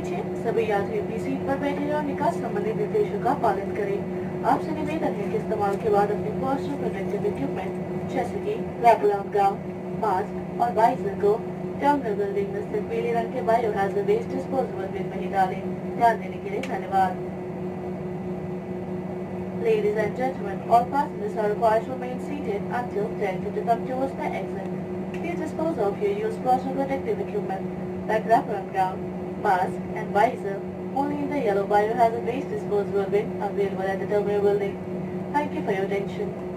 नीचे सभी यात्री अपनी सीट पर बैठे और निकास संबंधित निर्देशों का पालन करें। आपसे निवेदन है कि इस्तेमाल के बाद अपने पर्सनल प्रोटेक्टिव इक्विपमेंट जैसे कि रैप अराउंड गाउन, मास्क और वाइजर को टर्मिनल बिल्डिंग में स्थित पीले रंग के बायोहैजर्ड वेस्ट डिस्पोजेबल बिन में ही डालें। ध्यान देने के लिए धन्यवाद। Ladies and gentlemen, all passengers are required to remain seated until directed to come towards the exit. Please dispose of your used personal protective equipment like wrapper and gown, mask and visor only in the yellow biohazard waste disposal bin available at the terminal building. Thank you for your attention.